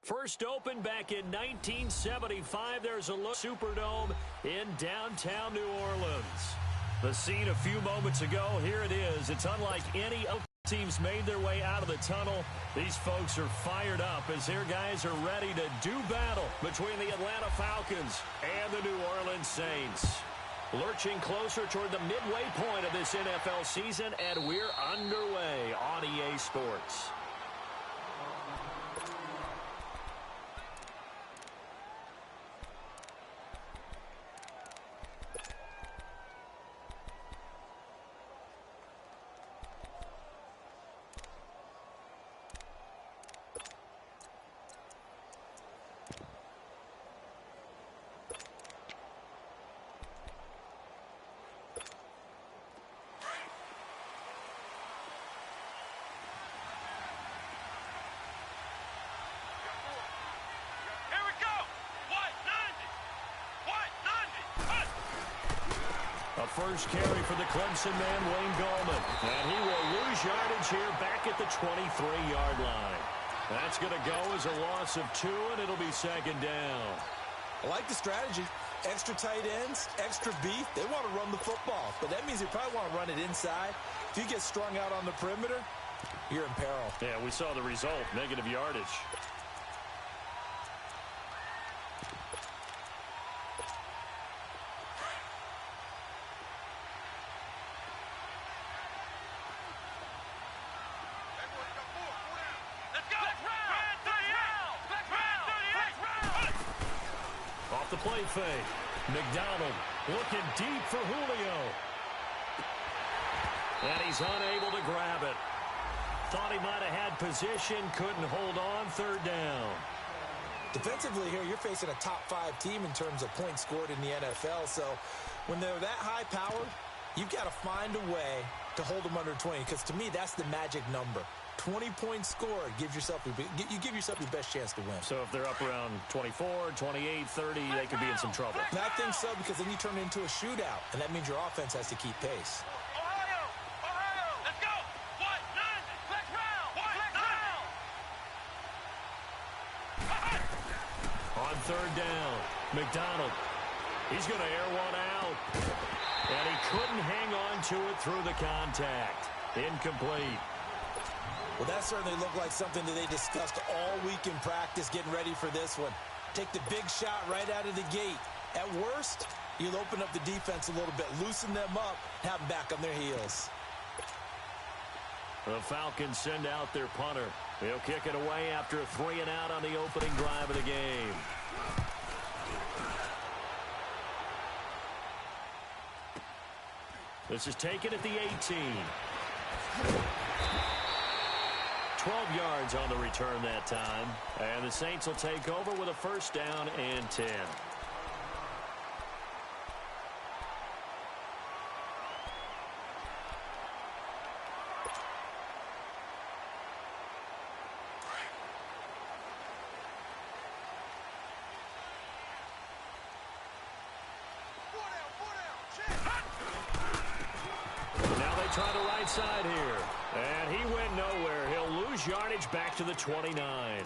First opened back in 1975. There's a look Superdome in downtown New Orleans. The scene a few moments ago, here it is. It's unlike any other teams made their way out of the tunnel. These folks are fired up as their guys are ready to do battle between the Atlanta Falcons and the New Orleans Saints. Lurching closer toward the midway point of this NFL season, and we're underway on EA Sports. First carry for the Clemson man, Wayne Gallman. And he will lose yardage here back at the 23-yard line. That's going to go as a loss of 2, and it'll be second down. I like the strategy. Extra tight ends, extra beef. They want to run the football, but that means they probably want to run it inside. If you get strung out on the perimeter, you're in peril. Yeah, we saw the result, negative yardage. The play fake. McDonald looking deep for Julio. And he's unable to grab it. Thought he might have had position, couldn't hold on, third down. Defensively here, you're facing a top-5 team in terms of points scored in the NFL. So when they're that high-powered, you've got to find a way to hold them under 20. Because to me, that's the magic number. 20 points scored, you give yourself your best chance to win. So if they're up around 24, 28, 30, they could be in some trouble. And I think so, because then you turn it into a shootout, and that means your offense has to keep pace. Ohio, let's go. What? 90. Flex round. On third down, McDonald. He's going to air one out. And he couldn't hang on to it through the contact. Incomplete. Well, that certainly looked like something that they discussed all week in practice getting ready for this one. Take the big shot right out of the gate. At worst, you'll open up the defense a little bit, loosen them up, have them back on their heels. The Falcons send out their punter. He'll kick it away after a 3-and-out on the opening drive of the game. This is taken at the 18. 12 yards on the return that time. And the Saints will take over with a first down and 10. Now they try the right side here. And he went nowhere. He'll lose yardage back to the 29.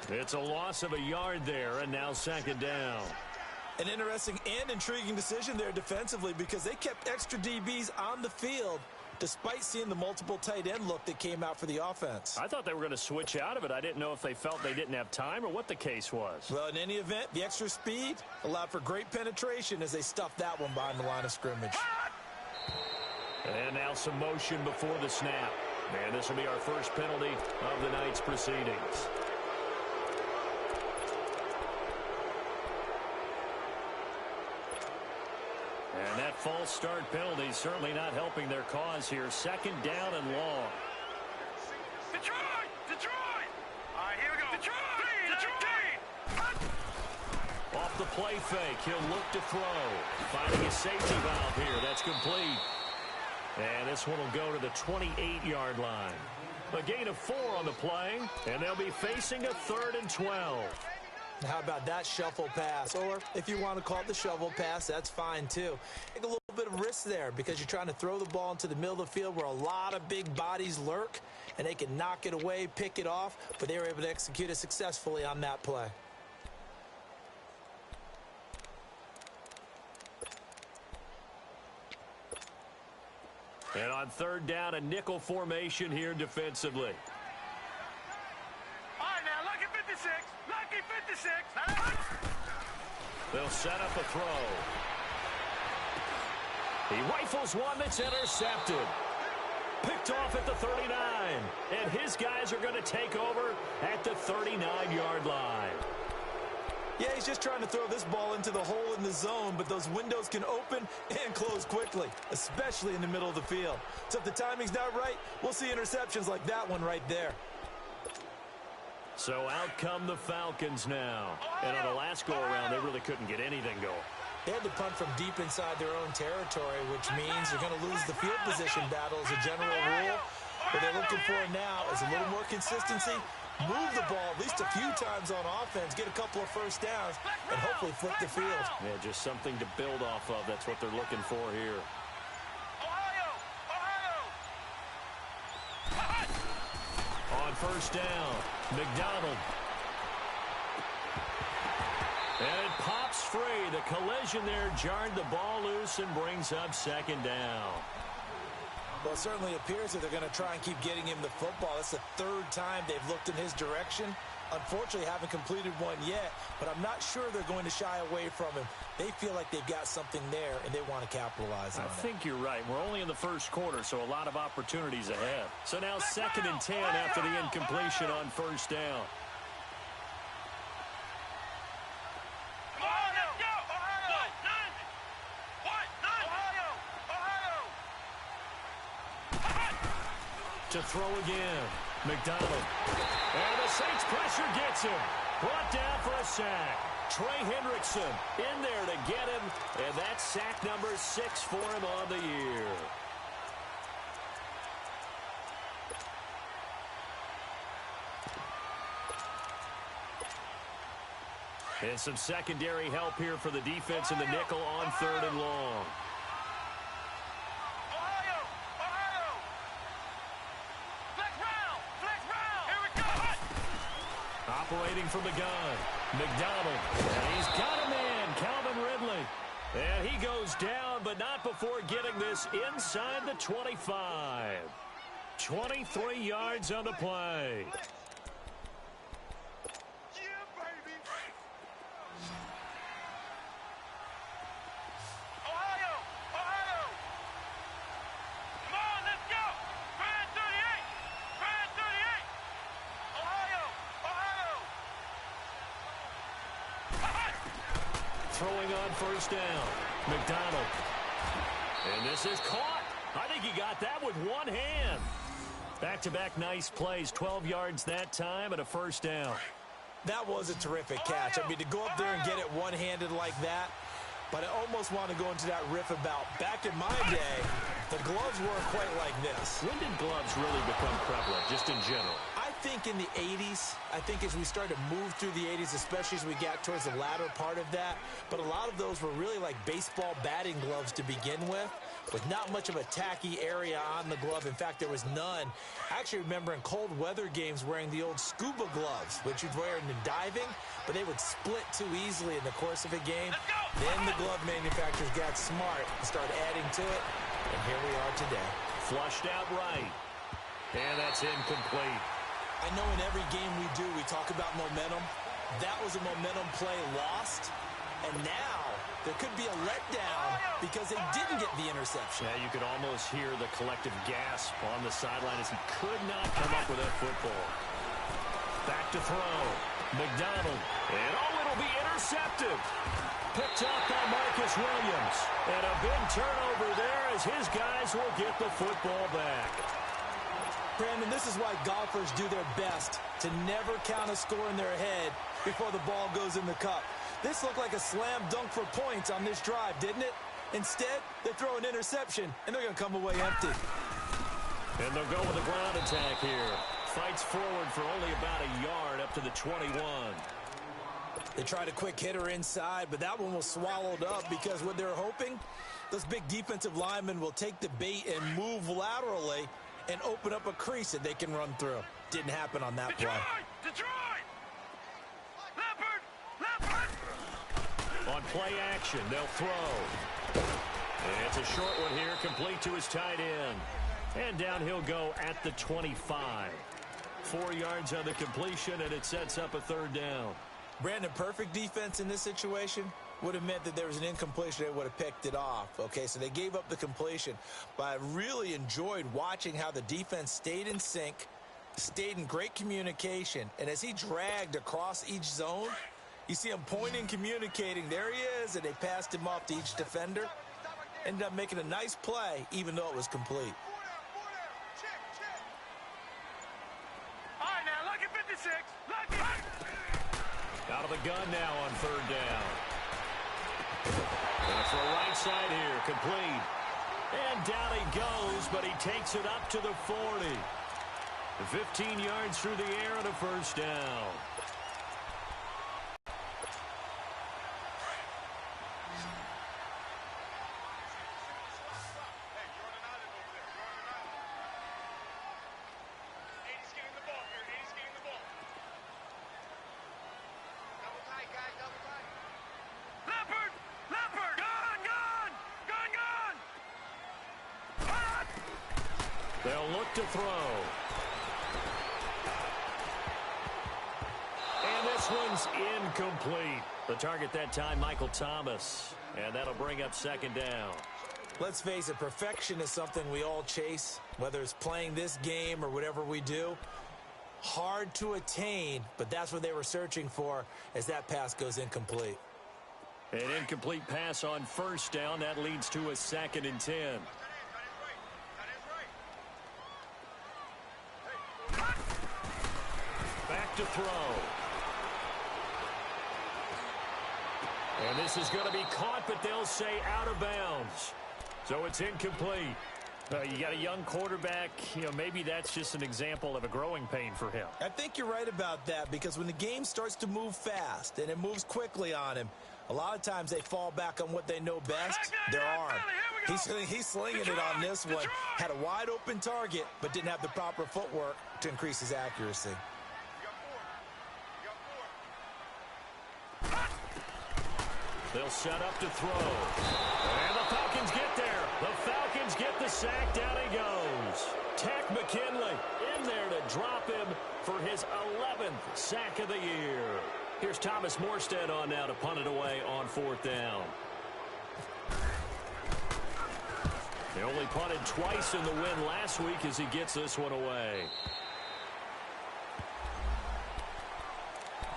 It's a loss of a yard there, and now second down. An interesting and intriguing decision there defensively, because they kept extra DBs on the field despite seeing the multiple tight end look that came out for the offense. I thought they were going to switch out of it. I didn't know if they felt they didn't have time or what the case was. Well, in any event, the extra speed allowed for great penetration as they stuffed that one behind the line of scrimmage. And now some motion before the snap. And this will be our first penalty of the night's proceedings. And that false start penalty certainly not helping their cause here. Second down and long. Detroit! All right, here we go. Detroit! Off the play fake, he'll look to throw. Finding a safety valve here. That's complete. And this one will go to the 28-yard line. A gain of 4 on the play, and they'll be facing a 3rd and 12. How about that shuffle pass? Or if you want to call it the shovel pass, that's fine too. Take a little bit of risk there because you're trying to throw the ball into the middle of the field where a lot of big bodies lurk, and they can knock it away, pick it off, but they were able to execute it successfully on that play. And on third down, a nickel formation here defensively. All right, now, lucky 56. Lucky 56. They'll set up a throw. He rifles one that's intercepted. Picked off at the 39. And his guys are going to take over at the 39-yard line. Yeah, he's just trying to throw this ball into the hole in the zone, but those windows can open and close quickly, especially in the middle of the field. So if the timing's not right, we'll see interceptions like that one right there. So out come the Falcons now. And on the last go-around, they really couldn't get anything going. They had to punt from deep inside their own territory, which means they're going to lose the field position battle as a general rule. What they're looking for now is a little more consistency, move the ball at least a few times on offense, get a couple of first downs, and hopefully flip the field. Yeah, just something to build off of. That's what they're looking for here. On first down, McDonald. And it pops free. The collision there jarred the ball loose and brings up second down. Well, it certainly appears that they're going to try and keep getting him the football. That's the third time they've looked in his direction. Unfortunately, haven't completed one yet, but I'm not sure they're going to shy away from him. They feel like they've got something there, and they want to capitalize on it. I think you're right. We're only in the first quarter, so a lot of opportunities ahead. So now 2nd and 10 after the incompletion on first down. To throw again, McDonald. And the Saints pressure gets him. Brought down for a sack. Trey Hendrickson in there to get him. And that's sack number 6 for him on the year. And some secondary help here for the defense in the nickel on 3rd and long. Operating from the gun, McDonald, and he's got a man, Calvin Ridley. And he goes down, but not before getting this inside the 25. 23 yards on the play. Throwing on first down, McDonald. And this is caught. I think he got that with one hand. Back-to-back nice plays, 12 yards that time and a first down. That was a terrific catch. I mean, to go up there and get it one-handed like that, but I almost want to go into that riff about back in my day, the gloves weren't quite like this. When did gloves really become prevalent, just in general? I think in the 80s. I think as we started to move through the 80s, especially as we got towards the latter part of that. But a lot of those were really like baseball batting gloves to begin with not much of a tacky area on the glove. In fact, there was none. I actually remember in cold weather games wearing the old scuba gloves, which you'd wear in the diving, but they would split too easily in the course of a game. Then the glove manufacturers got smart and started adding to it, and here we are today. Flushed out right. And that's incomplete. I know in every game we do, we talk about momentum. That was a momentum play lost. And now there could be a letdown because they didn't get the interception. Yeah, you could almost hear the collective gasp on the sideline as he could not come up with that football. Back to throw. McDonald. And it'll be intercepted. Picked up by Marcus Williams. And a big turnover there as his guys will get the football back. Brandon, this is why golfers do their best to never count a score in their head before the ball goes in the cup. This looked like a slam dunk for points on this drive, didn't it? Instead, they throw an interception, and they're going to come away empty. And they'll go with a ground attack here. Fights forward for only about a yard up to the 21. They tried a quick hitter inside, but that one was swallowed up because what they're hoping Those big defensive linemen will take the bait and move laterally and open up a crease that they can run through. Didn't happen on that play. Detroit! Leopard! On play action, they'll throw. And it's a short one here, complete to his tight end. And down he'll go at the 25. 4 yards on the completion, and it sets up a third down. Brandon, perfect defense in this situation would have meant that there was an incompletion. They would have picked it off. Okay, so they gave up the completion. But I really enjoyed watching how the defense stayed in sync, stayed in great communication. And as he dragged across each zone, you see him pointing, communicating. There he is, and they passed him off to each defender. Ended up making a nice play, even though it was complete. All right, now, lucky 56. Lucky. Out of the gun now on third down. And for a right side here, complete. And down he goes, but he takes it up to the 40. 15 yards through the air and a first down. They'll look to throw. And this one's incomplete. The target that time, Michael Thomas. And that'll bring up second down. Let's face it, perfection is something we all chase, whether it's playing this game or whatever we do. Hard to attain, but that's what they were searching for as that pass goes incomplete. An incomplete pass on first down. That leads to a 2nd and 10. Back to throw. And this is going to be caught, but they'll say out of bounds. So it's incomplete. You got a young quarterback. Maybe that's just an example of a growing pain for him. I think you're right about that, because when the game starts to move fast and it moves quickly on him, a lot of times they fall back on what they know best, their arm. He's slinging it on this one. Had a wide open target, but didn't have the proper footwork to increase his accuracy. They'll set up to throw. And the Falcons get there. The Falcons get the sack. Down he goes. Tech McKinley in there to drop him for his 11th sack of the year. Here's Thomas Morstead on now to punt it away on 4th down. They only punted twice in the win last week as he gets this one away.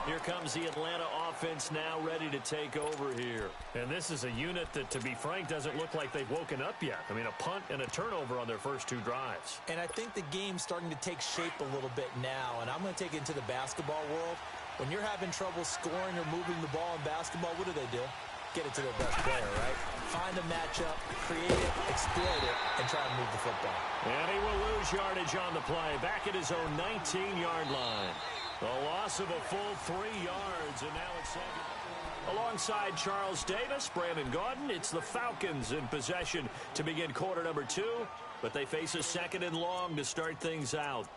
Here comes the Atlanta offense now ready to take over here. And this is a unit that, to be frank, doesn't look like they've woken up yet. I mean, a punt and a turnover on their first 2 drives. And I think the game's starting to take shape a little bit now, and I'm going to take it into the basketball world. When you're having trouble scoring or moving the ball in basketball, what do? Get it to their best player, right? Find a matchup, create it, exploit it, and try to move the football. And he will lose yardage on the play. Back at his own 19-yard line. A loss of a full 3 yards, and now it's 2nd. Alongside Charles Davis, Brandon Gaudin, it's the Falcons in possession to begin quarter number 2, but they face a 2nd and long to start things out.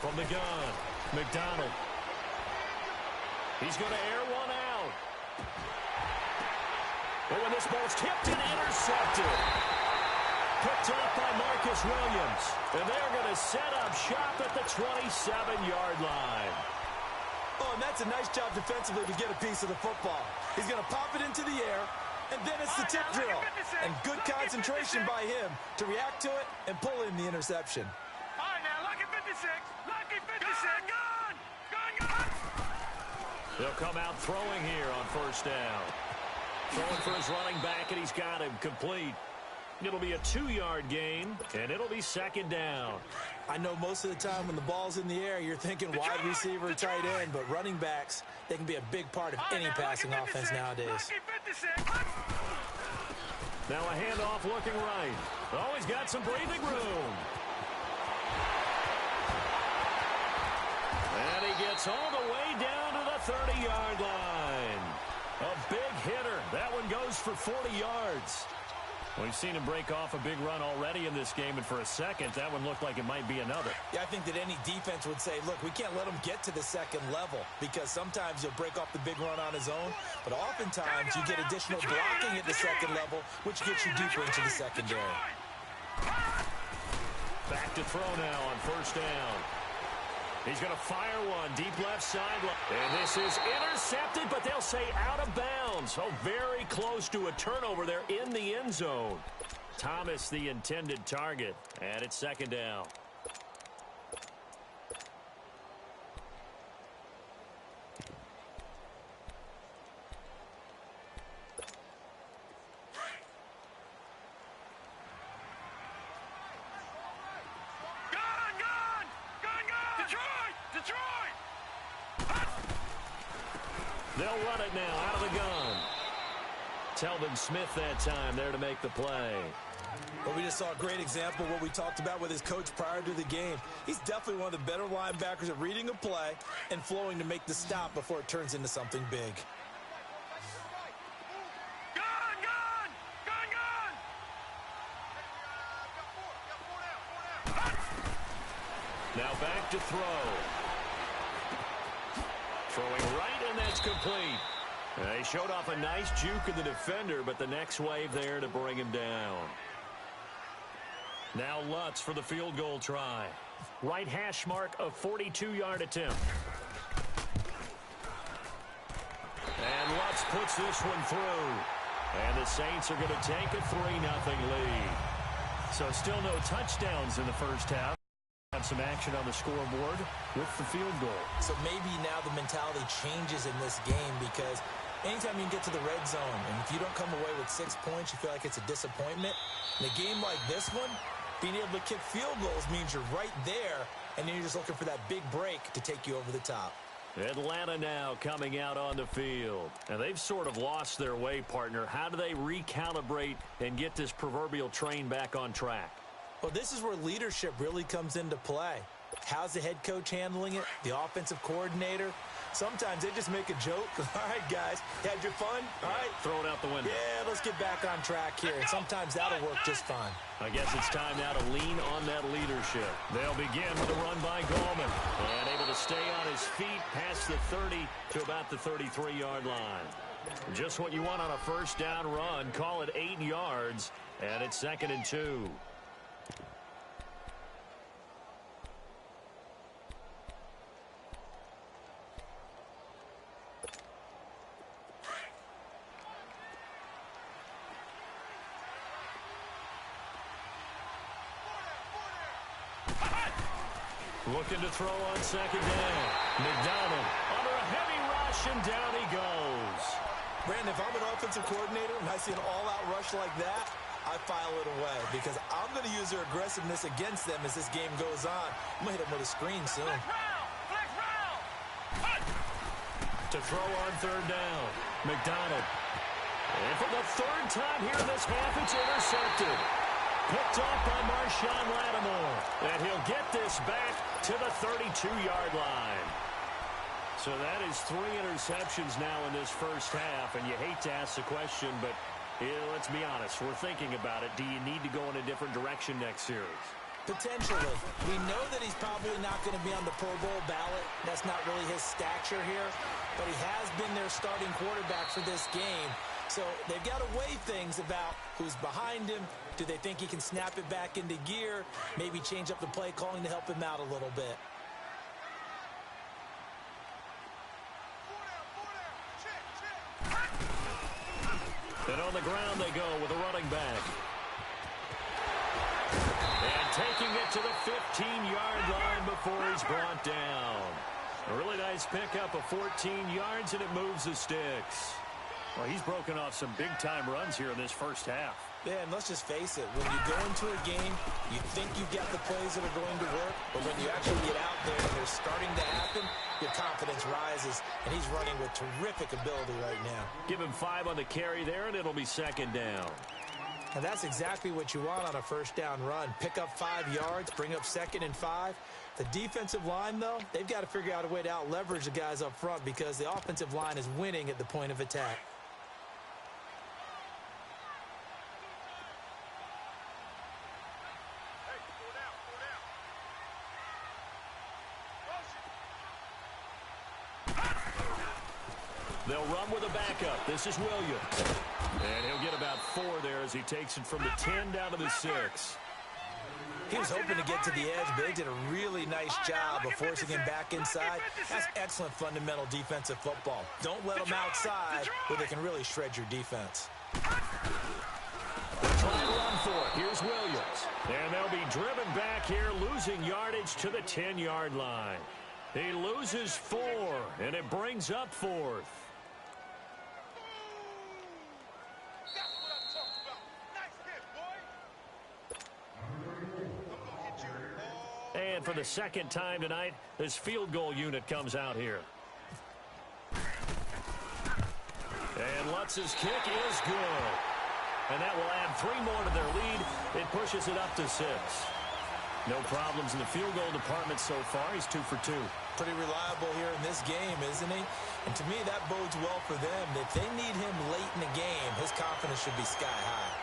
From the gun, McDonald. He's going to air one out. But when this ball's tipped and intercepted. Picked up by Marcus Williams. And they're going to set up shop at the 27-yard line. Oh, and that's a nice job defensively to get a piece of the football. He's going to pop it into the air, and then it's the tip drill. And good concentration by him to react to it and pull in the interception. All right, now, lucky 56. Lucky 56. Gun! They'll come out throwing here on first down. Throwing for his running back, and he's got him complete. It'll be a 2-yard gain, and it'll be second down. I know most of the time when the ball's in the air, you're thinking wide receiver, tight end, but running backs, they can be a big part of any passing offense nowadays. Now a handoff looking right. Oh, he's got some breathing room. And he gets all the way down to the 30-yard line. A big hitter. That one goes for 40 yards. We've seen him break off a big run already in this game, and for a second, that one looked like it might be another. Yeah, I think that any defense would say, look, we can't let him get to the second level because sometimes he'll break off the big run on his own, but oftentimes you get additional blocking at the second level, which gets you deeper into the secondary. Back to throw now on first down. He's going to fire one deep left sideline. And this is intercepted, but they'll say out of bounds. Oh, very close to a turnover there in the end zone. Thomas, the intended target, and it's second down. They'll run it now out of the gun. Telvin Smith that time there to make the play. Well, we just saw a great example of what we talked about with his coach prior to the game. He's definitely one of the better linebackers at reading a play and flowing to make the stop before it turns into something big. Now back to throw. Throwing right, and that's complete. They showed off a nice juke in the defender, but the next wave there to bring him down. Now Lutz for the field goal try. Right hash mark, a 42-yard attempt. And Lutz puts this one through. And the Saints are going to take a 3-0 lead. So still no touchdowns in the first half. Have some action on the scoreboard with the field goal. So maybe now the mentality changes in this game because anytime you can get to the red zone, and if you don't come away with 6 points, you feel like it's a disappointment. In a game like this one, being able to kick field goals means you're right there, and then you're just looking for that big break to take you over the top. Atlanta now coming out on the field. And they've sort of lost their way, partner. How do they recalibrate and get this proverbial train back on track? Well, this is where leadership really comes into play. How's the head coach handling it? The offensive coordinator? Sometimes they just make a joke. All right, guys, you had your fun? All right. Throw it out the window. Yeah, let's get back on track here. And sometimes that'll work just fine. I guess it's time now to lean on that leadership. They'll begin with a run by Gallman. And able to stay on his feet past the 30 to about the 33-yard line. Just what you want on a first down run. Call it 8 yards. And it's 2nd and 2. Looking to throw on 2nd down. McDonald under a heavy rush, and down he goes. Brandon, if I'm an offensive coordinator and I see an all-out rush like that, I file it away because I'm going to use their aggressiveness against them as this game goes on. I'm going to hit them with a screen soon. To throw on 3rd down. McDonald. And for the 3rd time here in this half, it's intercepted. Picked off by Marshawn Lattimore. And he'll get this back to the 32-yard line. So that is 3 interceptions now in this first half. And you hate to ask the question, but let's be honest. We're thinking about it. Do you need to go in a different direction next series? Potentially. We know that he's probably not going to be on the Pro Bowl ballot. That's not really his stature here. But he has been their starting quarterback for this game. So they've got to weigh things about who's behind him. Do they think he can snap it back into gear? Maybe change up the play calling to help him out a little bit. And on the ground they go with a running back. And taking it to the 15-yard line before he's brought down. A really nice pickup of 14 yards, and it moves the sticks. Well, he's broken off some big-time runs here in this first half. Yeah, and let's just face it. When you go into a game, you think you've got the plays that are going to work, but when you actually get out there and they're starting to happen, your confidence rises, and he's running with terrific ability right now. Give him 5 on the carry there, and it'll be second down. And that's exactly what you want on a first down run. Pick up 5 yards, bring up 2nd and 5. The defensive line, though, they've got to figure out a way to out-leverage the guys up front because the offensive line is winning at the point of attack. They'll run with a backup. This is Williams. And he'll get about 4 there as he takes it from the 10 down to the 6. He was hoping to get to the edge, but they did a really nice job of forcing him back inside. That's excellent fundamental defensive football. Don't let them outside where they can really shred your defense. They're trying to run for it. Here's Williams. And they'll be driven back here, losing yardage to the 10-yard line. He loses 4, and it brings up 4th. And for the second time tonight, this field goal unit comes out here. And Lutz's kick is good. And that will add 3 more to their lead. It pushes it up to 6. No problems in the field goal department so far. He's 2 for 2. Pretty reliable here in this game, isn't he? And to me, that bodes well for them. If they need him late in the game, his confidence should be sky high.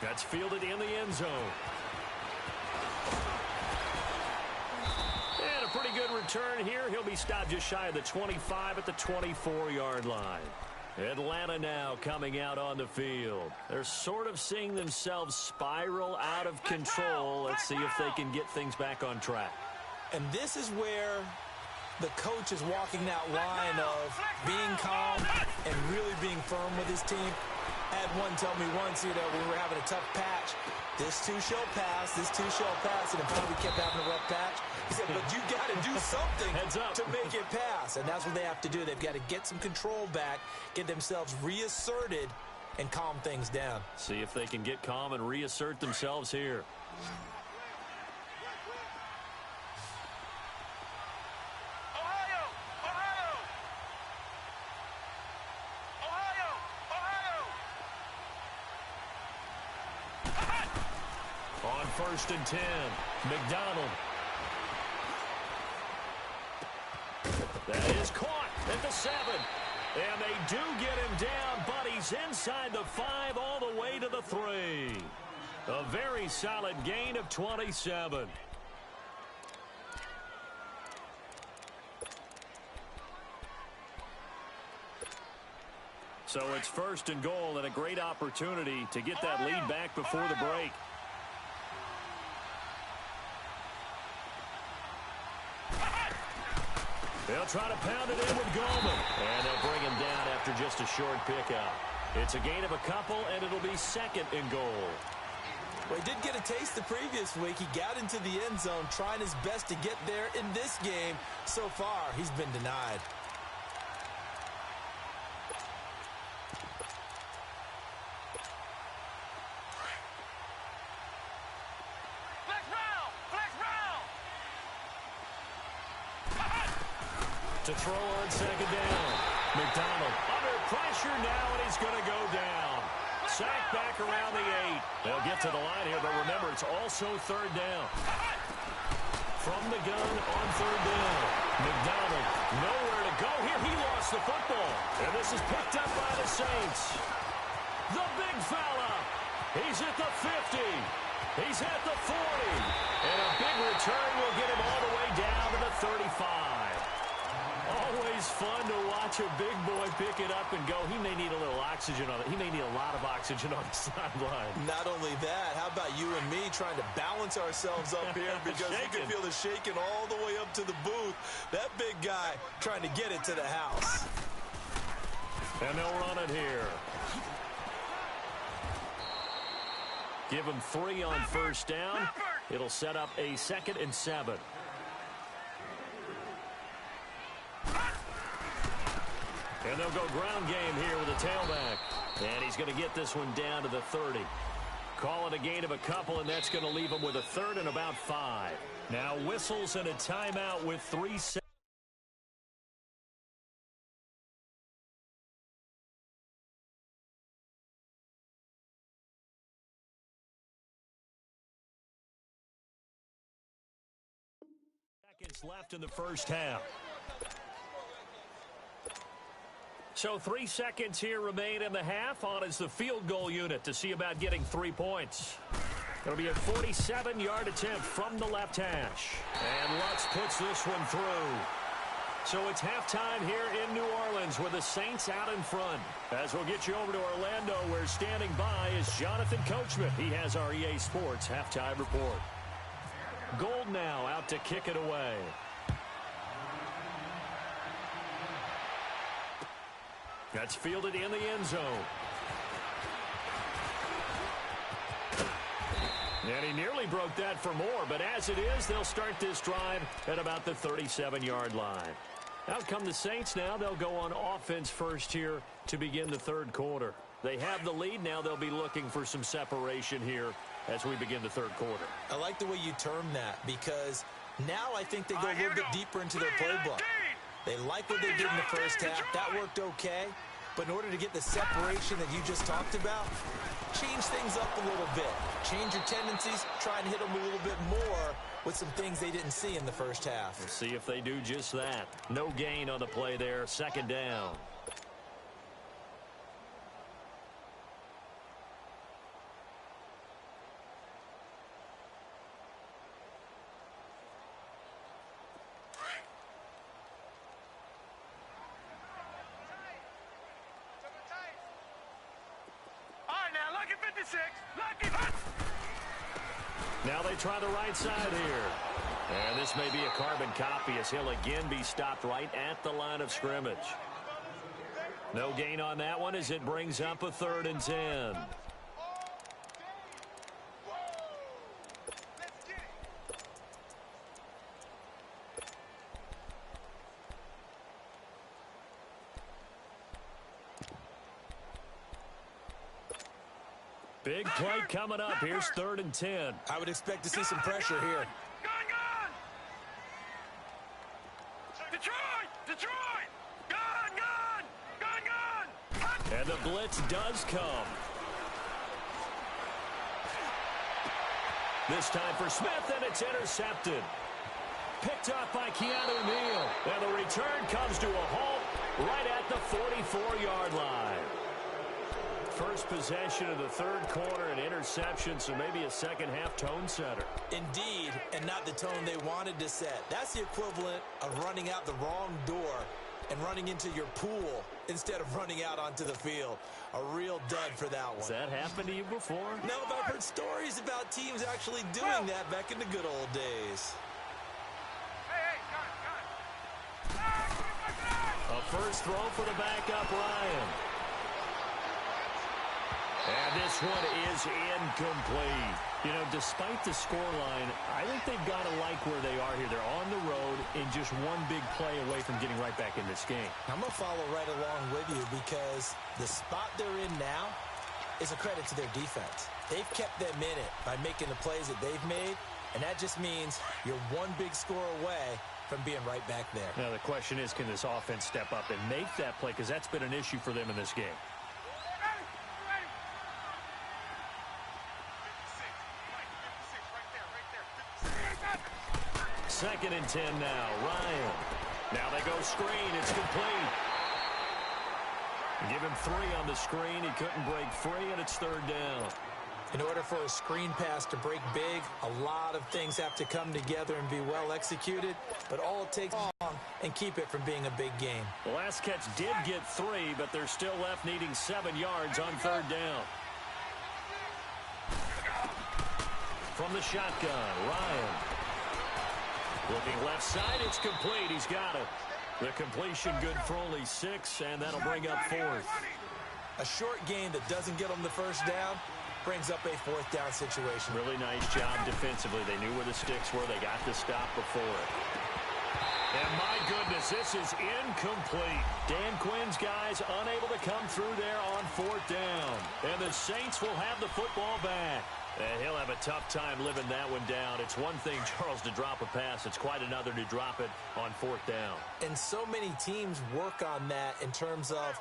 That's fielded in the end zone. And a pretty good return here. He'll be stopped just shy of the 25 at the 24-yard line. Atlanta now coming out on the field. They're sort of seeing themselves spiral out of control. Let's see if they can get things back on track. And this is where the coach is walking that line of being calm and really being firm with his team. I had one tell me once, we were having a tough patch. This too shall pass, this too shall pass, and if we kept having a rough patch, he said, but you got to do something to make it pass. And that's what they have to do. They've got to get some control back, get themselves reasserted, and calm things down. See if they can get calm and reassert themselves here. On 1st and 10, McDonald. That is caught at the 7. And they do get him down, but he's inside the 5 all the way to the 3. A very solid gain of 27. So it's 1st and goal and a great opportunity to get that lead back before the break. They'll try to pound it in with Goldman. And they'll bring him down after just a short pickup. It's a gain of a couple, and it'll be 2nd and goal. Well, he did get a taste the previous week. He got into the end zone, trying his best to get there in this game. So far, he's been denied. To throw on 2nd down. McDonald under pressure now, and he's going to go down. Sacked back around the 8. They'll get to the line here, but remember, it's also 3rd down. From the gun on 3rd down. McDonald nowhere to go here. He lost the football. And this is picked up by the Saints. The big fella. He's at the 50. He's at the 40. And a big return will get him all the way down to the 35. Always fun to watch a big boy pick it up and go. He may need a little oxygen on it. He may need a lot of oxygen on the sideline. Not only that, how about you and me trying to balance ourselves up here because you can feel the shaking all the way up to the booth. That big guy trying to get it to the house. And they'll run it here. Give him 3 on 1st down. It'll set up a 2nd and 7. And And they'll go ground game here with a tailback. And he's going to get this one down to the 30. Call it a gain of a couple, and that's going to leave him with a third and about 5. Now whistles and a timeout with 3 seconds. Left in the first half. So 3 seconds here remain in the half. On is the field goal unit to see about getting 3 points. It'll be a 47-yard attempt from the left hash. And Lutz puts this one through. So it's halftime here in New Orleans with the Saints out in front. As we'll get you over to Orlando, where standing by is Jonathan Coachman. He has our EA Sports halftime report. Gold now out to kick it away. That's fielded in the end zone. And he nearly broke that for more, but as it is, they'll start this drive at about the 37-yard line. Out come the Saints now. They'll go on offense first here to begin the third quarter. They have the lead. Now they'll be looking for some separation here as we begin the third quarter. I like the way you term that, because now I think they go a little bit deeper into their playbook. They like what they did in the first half. That worked okay. But in order to get the separation that you just talked about, change things up a little bit. Change your tendencies. Try and hit them a little bit more with some things they didn't see in the first half. We'll see if they do just that. No gain on the play there. Second down. Now they try the right side here. And this may be a carbon copy as he'll again be stopped right at the line of scrimmage. No gain on that one as it brings up a 3rd and 10. Big play coming up. Here's 3rd and 10. I would expect to see some pressure here. Detroit! Gone! And the blitz does come. This time for Smith, and it's intercepted. Picked up by Keanu Neal. And the return comes to a halt right at the 44-yard line. First possession of the third quarter, an interception, so maybe a second-half tone setter. Indeed, and not the tone they wanted to set. That's the equivalent of running out the wrong door and running into your pool instead of running out onto the field. A real dud for that one. Has that happened to you before? No, but I've heard stories about teams actually doing that back in the good old days. A first throw for the backup, Ryan. And this one is incomplete. You know, despite the scoreline, I think they've got to like where they are here. They're on the road and just one big play away from getting right back in this game. I'm going to follow right along with you because the spot they're in now is a credit to their defense. They've kept them in it by making the plays that they've made, and that just means you're one big score away from being right back there. Now, the question is, can this offense step up and make that play? Because that's been an issue for them in this game. 2nd and 10 now. Ryan. Now they go screen. It's complete. Give him 3 on the screen. He couldn't break free, and it's 3rd down. In order for a screen pass to break big, a lot of things have to come together and be well executed, but all it takes is long and keep it from being a big game. The last catch did get 3, but they're still left needing 7 yards on 3rd down. From the shotgun, Ryan. Looking left side, it's complete. He's got it. The completion good for only 6, and that'll bring up 4th. A short gain that doesn't get them the first down brings up a 4th down situation. Really nice job defensively. They knew where the sticks were. They got the stop before it. And my goodness, this is incomplete. Dan Quinn's guys unable to come through there on 4th down. And the Saints will have the football back. And he'll have a tough time living that one down. It's one thing, Charles, to drop a pass. It's quite another to drop it on 4th down. And so many teams work on that in terms of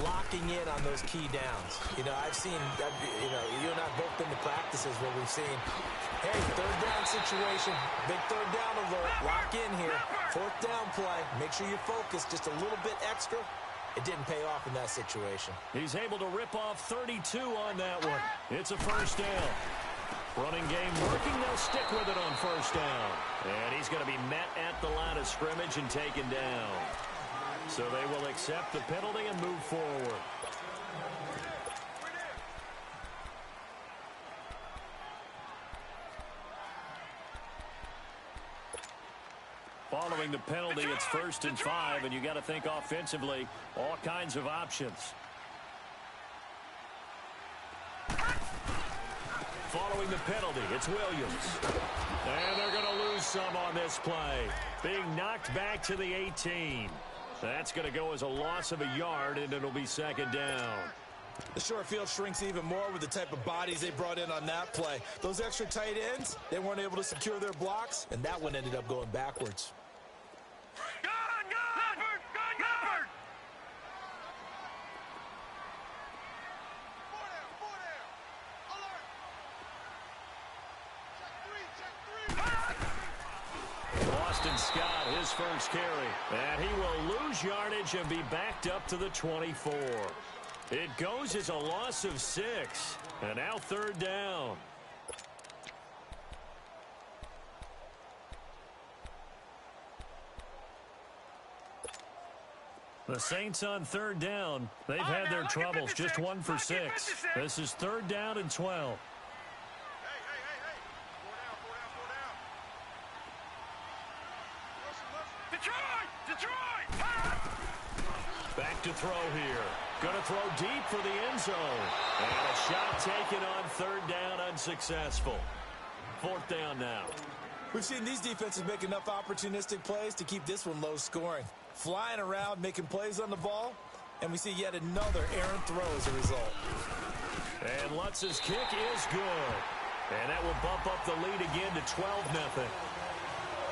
locking in on those key downs. I've seen, you and I have both been to practices where we've seen, hey, 3rd down situation, big 3rd down alert, lock in here, 4th down play, make sure you focus just a little bit extra. It didn't pay off in that situation. He's able to rip off 32 on that one. It's a 1st down. Running game working. They'll stick with it on 1st down. And he's going to be met at the line of scrimmage and taken down. So they will accept the penalty and move forward. Following the penalty, it's 1st and 5, and you got to think offensively, all kinds of options. Following the penalty, it's Williams. And they're going to lose some on this play. Being knocked back to the 18. That's going to go as a loss of a yard, and it'll be 2nd down. The short field shrinks even more with the type of bodies they brought in on that play. Those extra tight ends, they weren't able to secure their blocks, and that one ended up going backwards. Scott, his first carry. And he will lose yardage and be backed up to the 24. It goes as a loss of 6. And now 3rd down. The Saints on 3rd down. They've had their troubles. Just 1 for 6. This is 3rd down and 12. Back to throw here. Going to throw deep for the end zone. And a shot taken on 3rd down, unsuccessful. 4th down now. We've seen these defenses make enough opportunistic plays to keep this one low scoring. Flying around, making plays on the ball, and we see yet another errant throw as a result. And Lutz's kick is good. And that will bump up the lead again to 12-0.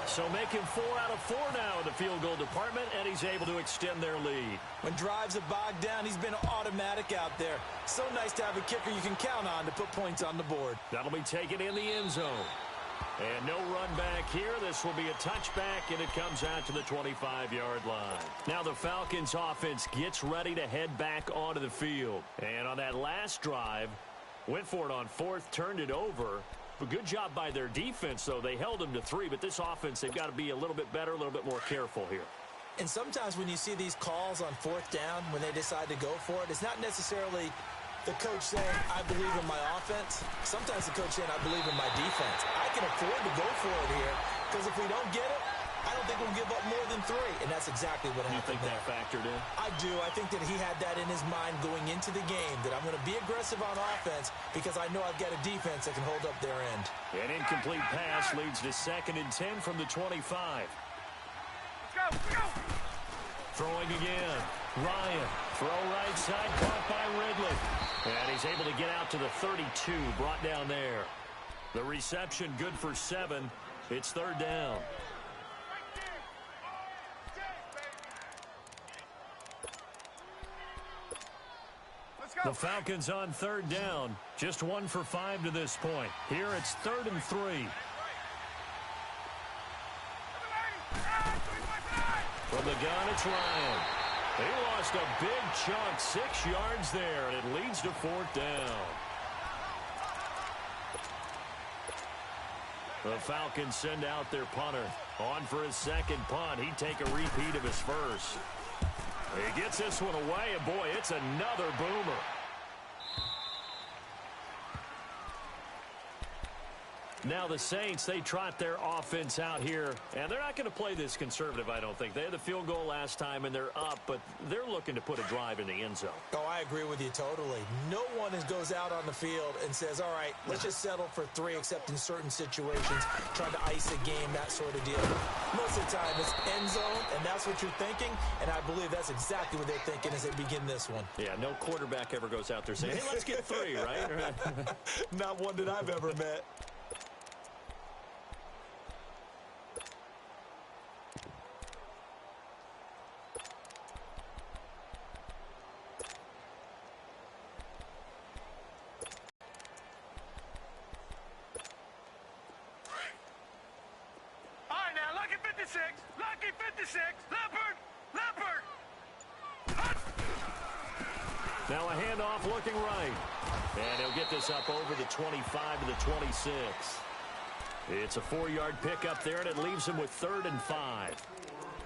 So making 4 out of 4 now in the field goal department, and he's able to extend their lead. When drives have bogged down, he's been automatic out there. So nice to have a kicker you can count on to put points on the board. That'll be taken in the end zone. And no run back here. This will be a touchback, and it comes out to the 25-yard line. Now the Falcons offense gets ready to head back onto the field. And on that last drive, went for it on 4th, turned it over. A good job by their defense, though. They held them to 3, but this offense, they've got to be a little bit better, a little bit more careful here. And sometimes when you see these calls on 4th down, when they decide to go for it, it's not necessarily the coach saying, I believe in my offense. Sometimes the coach saying, I believe in my defense. I can afford to go for it here, because if we don't get it, I don't think we'll give up more than 3. And that's exactly what happened there. You think that factored in? I do. I think that he had that in his mind going into the game, that I'm going to be aggressive on offense because I know I've got a defense that can hold up their end. An incomplete pass leads to 2nd and 10 from the 25. Go! Throwing again. Ryan. Throw right side, caught by Ridley. And he's able to get out to the 32, brought down there. The reception good for 7. It's 3rd down. The Falcons on 3rd down. Just 1 for 5 to this point. Here it's 3rd and 3. From the gun, it's Ryan. He lost a big chunk, 6 yards there, and it leads to 4th down. The Falcons send out their punter. On for his 2nd punt. He'd take a repeat of his first. He gets this one away, and boy, it's another boomer. Now the Saints, they trot their offense out here, and they're not going to play this conservative, I don't think. They had the field goal last time, and they're up, but they're looking to put a drive in the end zone. Oh, I agree with you totally. No one goes out on the field and says, all right, let's just settle for 3, except in certain situations, trying to ice a game, that sort of deal. Most of the time, it's end zone, and that's what you're thinking, and I believe that's exactly what they're thinking as they begin this one. Yeah, no quarterback ever goes out there saying, hey, let's get 3, right? Not one that I've ever met. Lucky 56, Leopard, Leopard. Now a handoff looking right. And he'll get this up over the 25 to the 26. It's a 4-yard pickup there, and it leaves him with 3rd and 5.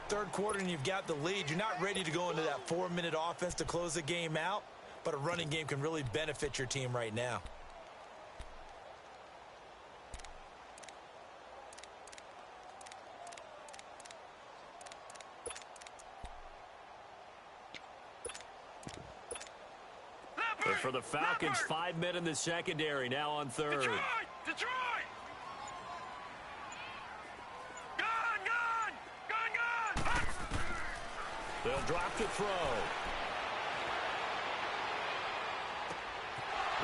Third quarter, and you've got the lead. You're not ready to go into that 4-minute offense to close the game out, but a running game can really benefit your team right now. But for the Falcons, 5 men in the secondary, now on 3rd. Detroit! Gone! They'll drop to throw.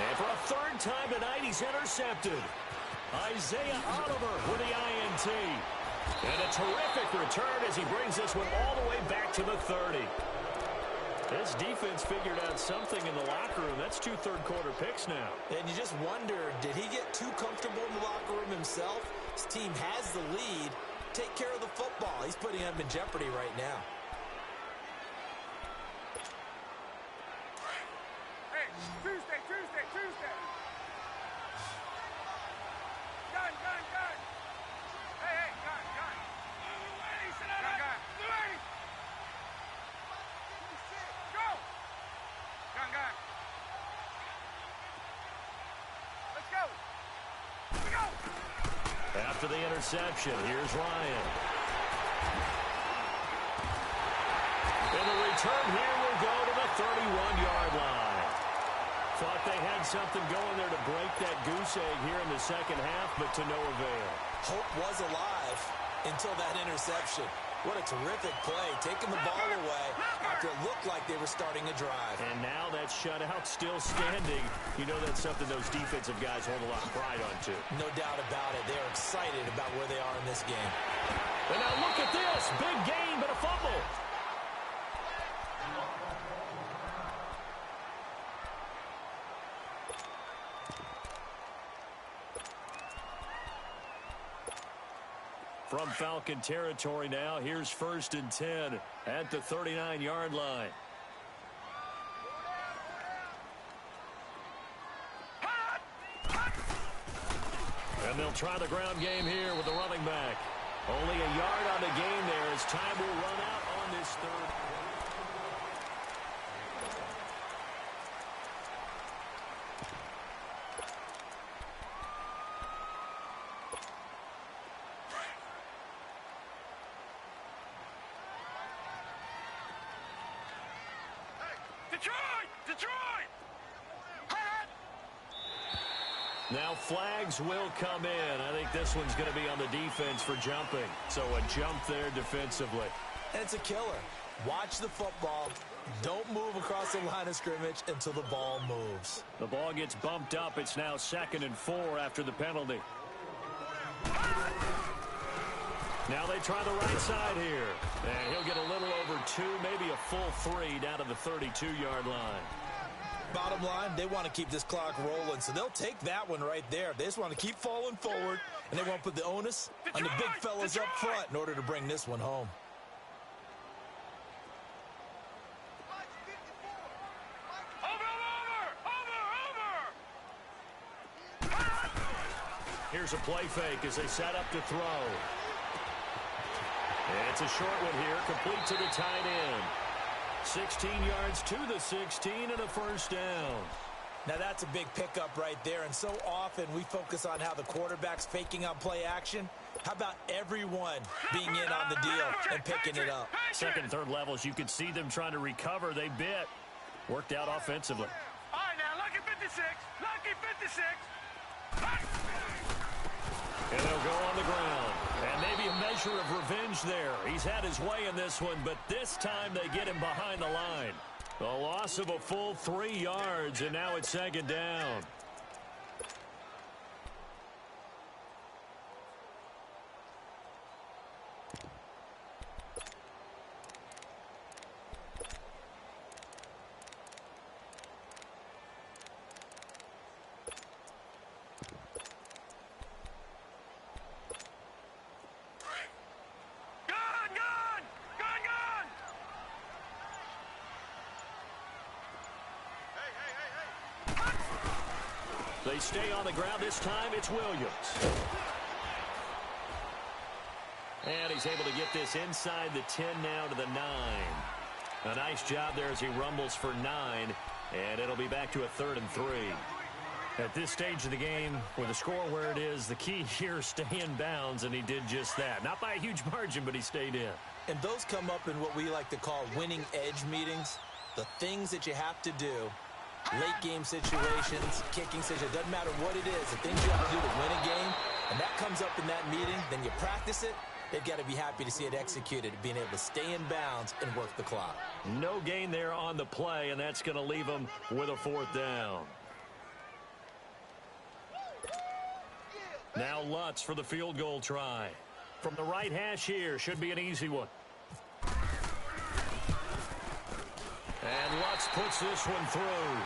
And for a 3rd time tonight, he's intercepted. Isaiah Oliver with the INT. And a terrific return as he brings this one all the way back to the 30. This defense figured out something in the locker room. That's 2 third-quarter picks now. And you just wonder, did he get too comfortable in the locker room himself? His team has the lead. Take care of the football. He's putting them in jeopardy right now. Hey, Tuesday. Gun. Hey, gun. Gun. Go! Gun. Let's go! After the interception, here's Ryan. And the return here will go to the 31-yard line. Thought they had something going there to break that goose egg here in the second half, but to no avail. Hope was alive until that interception. What a terrific play, taking the ball away after it looked like they were starting a drive. And now that shutout still standing. You know that's something those defensive guys hold a lot of pride on, too. No doubt about it. They're excited about where they are in this game. And now look at this. Big gain, but a fumble. From Falcon territory now, here's 1st and 10 at the 39-yard line. And they'll try the ground game here with the running back. Only a yard on the game there as time will run out on this 3rd. Detroit! Now flags will come in. I think this one's going to be on the defense for jumping. So a jump there defensively. And it's a killer. Watch the football. Don't move across the line of scrimmage until the ball moves. The ball gets bumped up. It's now 2nd and 4 after the penalty. Now they try the right side here. And he'll get a little over 2, maybe a full 3 down to the 32-yard line. Bottom line, they want to keep this clock rolling, so they'll take that one right there. They just want to keep falling forward, and they want to put the onus on the big fellas up front in order to bring this one home. Here's a play fake as they set up to throw. And it's a short one here, complete to the tight end. 16 yards to the 16 and a 1st down. Now that's a big pickup right there, and so often we focus on how the quarterback's faking on play action. How about everyone being in on the deal and picking it up? Second and third levels, you could see them trying to recover. They bit. Worked out offensively. All right, now, lucky 56. Lucky 56. And they'll go on the ground. And maybe a measure of revenge there. He's had his way in this one, but this time they get him behind the line. A loss of a full 3 yards, and now it's second down. They stay on the ground. This time it's Williams. And he's able to get this inside the 10 now to the 9. A nice job there as he rumbles for 9. And it'll be back to a 3rd and 3. At this stage of the game, with the score where it is, the key here is stay in bounds, and he did just that. Not by a huge margin, but he stayed in. And those come up in what we like to call winning edge meetings. The things that you have to do. Late game situations, kicking situations, doesn't matter what it is, the things you have to do to win a game, and that comes up in that meeting, then you practice it, they've got to be happy to see it executed, being able to stay in bounds and work the clock. No gain there on the play, and that's going to leave them with a 4th down. Now Lutz for the field goal try. From the right hash here, should be an easy one. And Lutz puts this one through.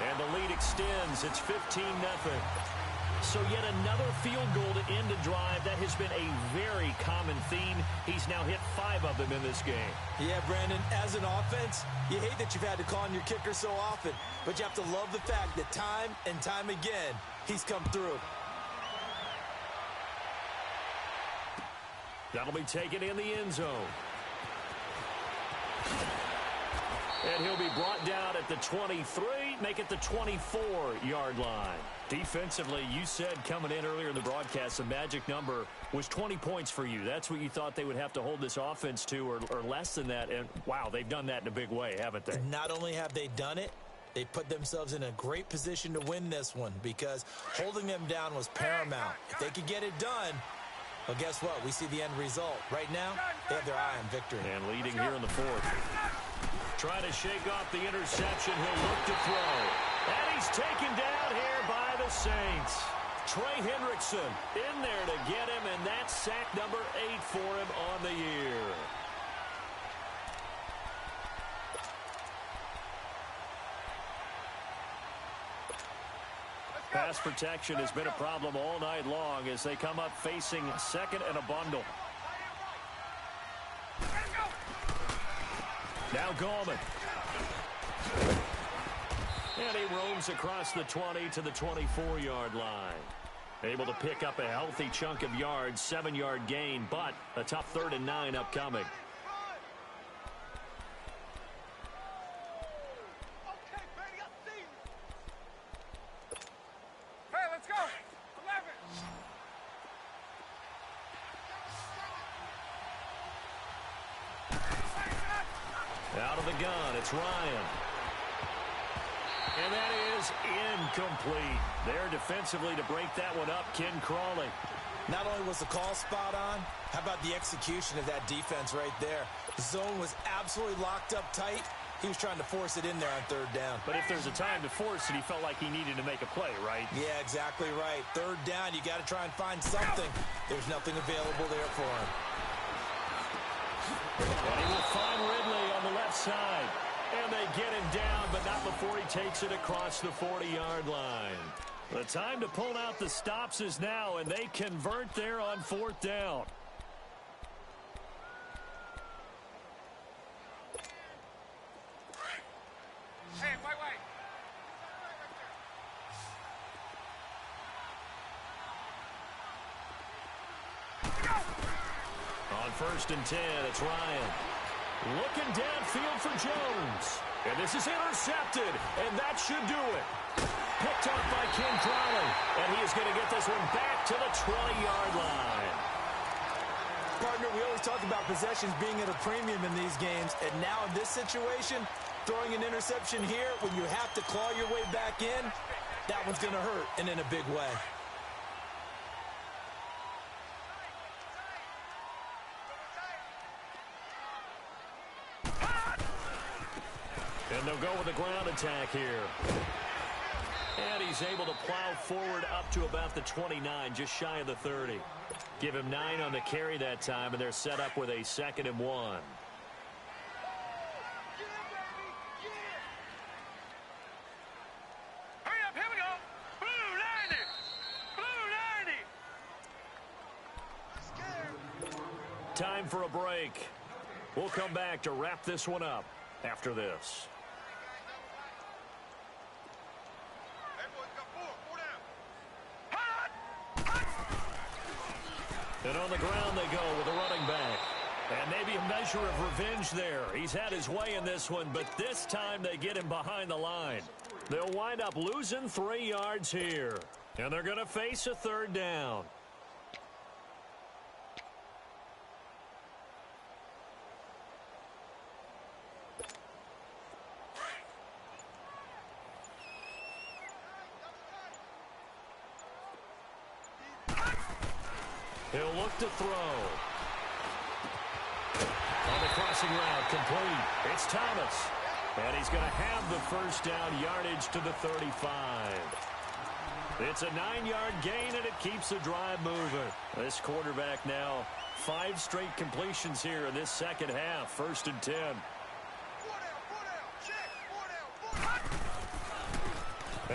And the lead extends. It's 15-0. So yet another field goal to end a drive. That has been a very common theme. He's now hit 5 of them in this game. Yeah, Brandon, as an offense, you hate that you've had to call on your kicker so often. But you have to love the fact that time and time again, he's come through. That'll be taken in the end zone. And he'll be brought down at the 23, make it the 24-yard line. Defensively, you said coming in earlier in the broadcast, the magic number was 20 points for you. That's what you thought they would have to hold this offense to, or less than that. And, wow, they've done that in a big way, haven't they? And not only have they done it, they put themselves in a great position to win this one because holding them down was paramount. If they could get it done, well, guess what? We see the end result. Right now, they have their eye on victory. And leading here in the 4th. Trying to shake off the interception. He'll look to throw. And he's taken down here by the Saints. Trey Hendrickson in there to get him, and that's sack number 8 for him on the year. Pass protection has been a problem all night long as they come up facing second and a bundle. Now Gallman. And he roams across the 20 to the 24-yard line. Able to pick up a healthy chunk of yards, 7-yard gain, but a tough 3rd and 9 upcoming. Hey, let's go. 11. Out of the gun, it's Ryan. And that is incomplete. There defensively to break that one up, Ken Crawley. Not only was the call spot on, how about the execution of that defense right there? The zone was absolutely locked up tight. He was trying to force it in there on 3rd down. But if there's a time to force it, he felt like he needed to make a play, right? Yeah, exactly right. 3rd down, you got to try and find something. There's nothing available there for him. And he will find Ridley on the left side. And they get him down, but not before he takes it across the 40-yard line. The time to pull out the stops is now, and they convert there on 4th down. Hey, wait. On 1st and 10, it's Ryan. Looking downfield for Jones. And this is intercepted, and that should do it. King Trolley, and he is going to get this one back to the 20-yard line. Partner, we always talk about possessions being at a premium in these games, and now in this situation, throwing an interception here when you have to claw your way back in, that one's going to hurt, and in a big way. And they'll go with a ground attack here. And he's able to plow forward up to about the 29, just shy of the 30. Give him 9 on the carry that time, and they're set up with a 2nd and 1. Hurry up, here we go. Blue 90. Blue 90. Time for a break. We'll come back to wrap this one up after this. And on the ground they go with a running back. And maybe a measure of revenge there. He's had his way in this one, but this time they get him behind the line. They'll wind up losing 3 yards here. And they're going to face a 3rd down. He'll look to throw. On the crossing route, complete. It's Thomas. And he's going to have the 1st down, yardage to the 35. It's a 9-yard gain, and it keeps the drive moving. This quarterback now 5 straight completions here in this 2nd half. 1st and 10.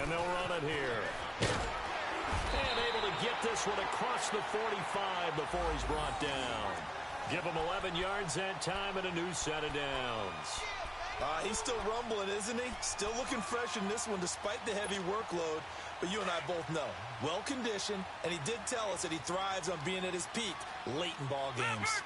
And they'll run it here. And able to get this one across the 45 before he's brought down. Give him 11 yards that time and a new set of downs. He's still rumbling, isn't he? Still looking fresh in this one despite the heavy workload. But you and I both know, well-conditioned, and he did tell us that he thrives on being at his peak late in ball games.